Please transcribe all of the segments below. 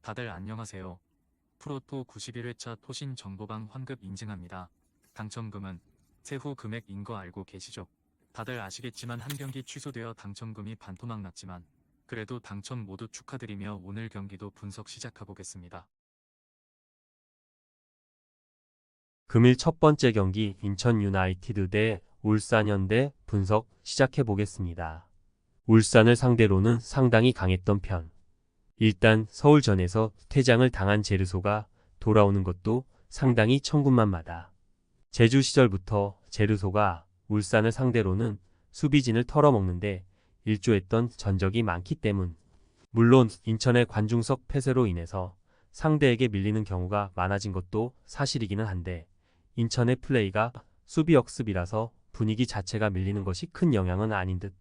다들 안녕하세요. 프로토 91회차 토신 정보방 환급 인증합니다. 당첨금은 세후 금액인 거 알고 계시죠? 다들 아시겠지만 한 경기 취소되어 당첨금이 반토막 났지만 그래도 당첨 모두 축하드리며 오늘 경기도 분석 시작해보겠습니다. 금일 첫 번째 경기 인천 유나이티드 대 울산 현대 분석 시작해보겠습니다. 울산을 상대로는 상당히 강했던 편. 일단 서울전에서 퇴장을 당한 제르소가 돌아오는 것도 상당히 천군만마다. 제주 시절부터 제르소가 울산을 상대로는 수비진을 털어먹는데 일조했던 전적이 많기 때문. 물론 인천의 관중석 폐쇄로 인해서 상대에게 밀리는 경우가 많아진 것도 사실이기는 한데 인천의 플레이가 수비 역습이라서 분위기 자체가 밀리는 것이 큰 영향은 아닌 듯.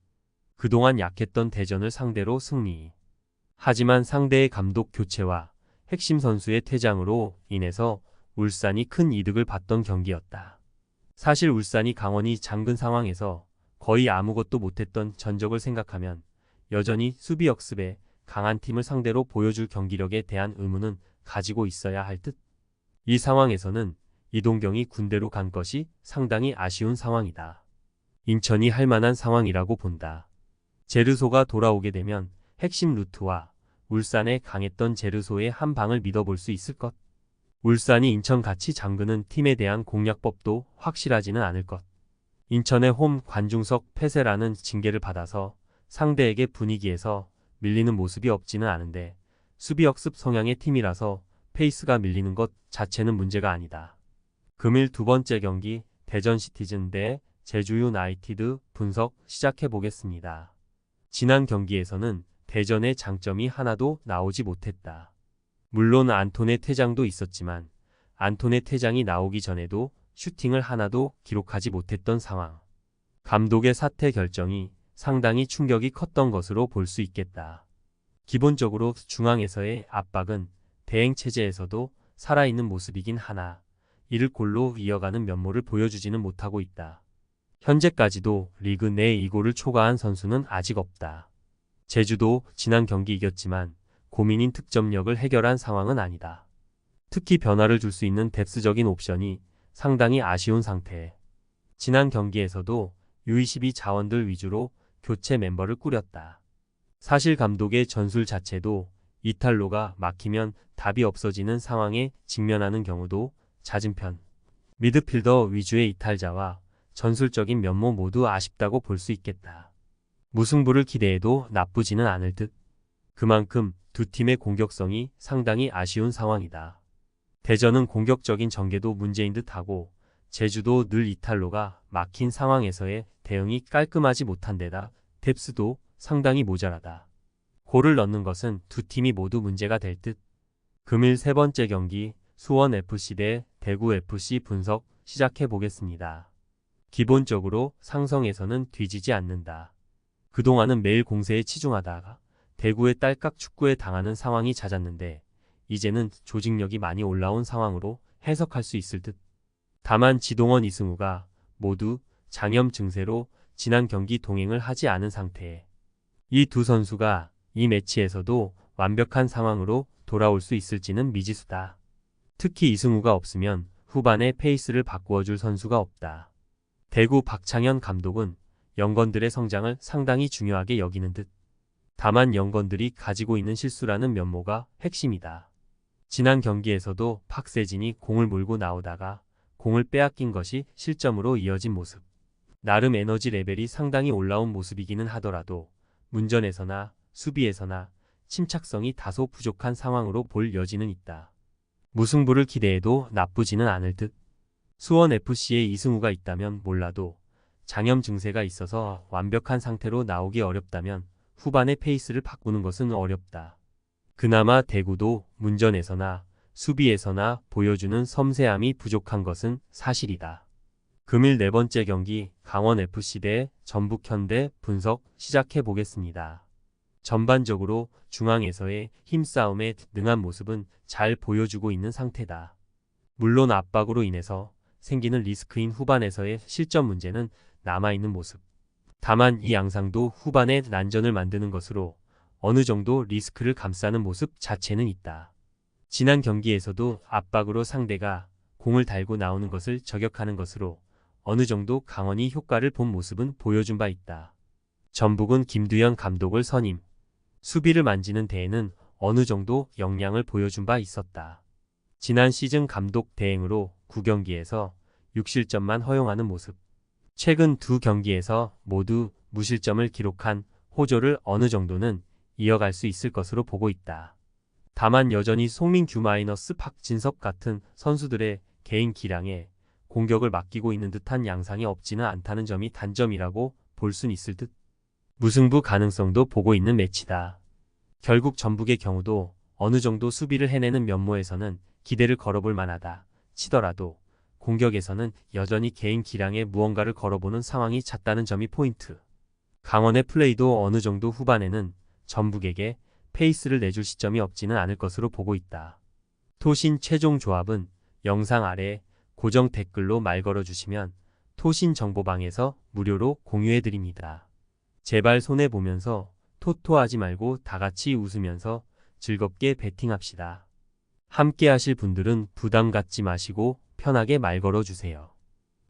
그동안 약했던 대전을 상대로 승리. 하지만 상대의 감독 교체와 핵심 선수의 퇴장으로 인해서 울산이 큰 이득을 봤던 경기였다. 사실 울산이 강원이 잠근 상황에서 거의 아무것도 못했던 전적을 생각하면 여전히 수비 역습에 강한 팀을 상대로 보여줄 경기력에 대한 의문은 가지고 있어야 할 듯. 이 상황에서는 이동경이 군대로 간 것이 상당히 아쉬운 상황이다. 인천이 할 만한 상황이라고 본다. 제르소가 돌아오게 되면 핵심 루트와 울산에 강했던 제르소의 한 방을 믿어볼 수 있을 것. 울산이 인천같이 잠그는 팀에 대한 공략법도 확실하지는 않을 것. 인천의 홈 관중석 폐쇄라는 징계를 받아서 상대에게 분위기에서 밀리는 모습이 없지는 않은데 수비 역습 성향의 팀이라서 페이스가 밀리는 것 자체는 문제가 아니다. 금일 두 번째 경기 대전 시티즌 대 제주 유나이티드 분석 시작해보겠습니다. 지난 경기에서는 대전의 장점이 하나도 나오지 못했다. 물론 안톤의 퇴장도 있었지만 안톤의 퇴장이 나오기 전에도 슈팅을 하나도 기록하지 못했던 상황. 감독의 사퇴 결정이 상당히 충격이 컸던 것으로 볼 수 있겠다. 기본적으로 중앙에서의 압박은 대행 체제에서도 살아있는 모습이긴 하나 이를 골로 이어가는 면모를 보여주지는 못하고 있다. 현재까지도 리그 내 2골을 초과한 선수는 아직 없다. 제주도 지난 경기 이겼지만 고민인 득점력을 해결한 상황은 아니다. 특히 변화를 줄 수 있는 뎁스적인 옵션이 상당히 아쉬운 상태. 지난 경기에서도 U22 자원들 위주로 교체 멤버를 꾸렸다. 사실 감독의 전술 자체도 이탈로가 막히면 답이 없어지는 상황에 직면하는 경우도 잦은 편. 미드필더 위주의 이탈자와 전술적인 면모 모두 아쉽다고 볼 수 있겠다. 무승부를 기대해도 나쁘지는 않을 듯. 그만큼 두 팀의 공격성이 상당히 아쉬운 상황이다. 대전은 공격적인 전개도 문제인 듯하고 제주도 늘 이탈로가 막힌 상황에서의 대응이 깔끔하지 못한 데다 뎁스도 상당히 모자라다. 골을 넣는 것은 두 팀이 모두 문제가 될 듯. 금일 세 번째 경기 수원FC 대 대구FC 분석 시작해보겠습니다. 기본적으로 상성에서는 뒤지지 않는다. 그동안은 매일 공세에 치중하다가 대구의 딸깍 축구에 당하는 상황이 잦았는데 이제는 조직력이 많이 올라온 상황으로 해석할 수 있을 듯. 다만 지동원 이승우가 모두 장염 증세로 지난 경기 동행을 하지 않은 상태에 이 두 선수가 이 매치에서도 완벽한 상황으로 돌아올 수 있을지는 미지수다. 특히 이승우가 없으면 후반에 페이스를 바꾸어줄 선수가 없다. 대구 박창현 감독은 영건들의 성장을 상당히 중요하게 여기는 듯. 다만 영건들이 가지고 있는 실수라는 면모가 핵심이다. 지난 경기에서도 박세진이 공을 몰고 나오다가 공을 빼앗긴 것이 실점으로 이어진 모습. 나름 에너지 레벨이 상당히 올라온 모습이기는 하더라도 문전에서나 수비에서나 침착성이 다소 부족한 상황으로 볼 여지는 있다. 무승부를 기대해도 나쁘지는 않을 듯. 수원FC에 이승우가 있다면 몰라도 장염 증세가 있어서 완벽한 상태로 나오기 어렵다면 후반의 페이스를 바꾸는 것은 어렵다. 그나마 대구도 문전에서나 수비에서나 보여주는 섬세함이 부족한 것은 사실이다. 금일 네 번째 경기 강원FC 대 전북현대 분석 시작해보겠습니다. 전반적으로 중앙에서의 힘싸움에 능한 모습은 잘 보여주고 있는 상태다. 물론 압박으로 인해서 생기는 리스크인 후반에서의 실점 문제는 남아있는 모습. 다만 이 양상도 후반에 난전을 만드는 것으로 어느 정도 리스크를 감싸는 모습 자체는 있다. 지난 경기에서도 압박으로 상대가 공을 달고 나오는 것을 저격하는 것으로 어느 정도 강원이 효과를 본 모습은 보여준 바 있다. 전북은 김두현 감독을 선임, 수비를 만지는 데에는 어느 정도 역량을 보여준 바 있었다. 지난 시즌 감독 대행으로 9경기에서 6실점만 허용하는 모습. 최근 2경기에서 모두 무실점을 기록한 호조를 어느 정도는 이어갈 수 있을 것으로 보고 있다. 다만 여전히 송민규 박진섭 같은 선수들의 개인 기량에 공격을 맡기고 있는 듯한 양상이 없지는 않다는 점이 단점이라고 볼 순 있을 듯. 무승부 가능성도 보고 있는 매치다. 결국 전북의 경우도 어느 정도 수비를 해내는 면모에서는 기대를 걸어볼 만하다 치더라도 공격에서는 여전히 개인 기량에 무언가를 걸어보는 상황이 잦다는 점이 포인트. 강원의 플레이도 어느 정도 후반에는 전북에게 페이스를 내줄 시점이 없지는 않을 것으로 보고 있다. 토신 최종 조합은 영상 아래 고정 댓글로 말 걸어주시면 토신 정보방에서 무료로 공유해드립니다. 제발 손해보면서 토토하지 말고 다같이 웃으면서 즐겁게 베팅합시다. 함께 하실 분들은 부담 갖지 마시고 편하게 말 걸어주세요.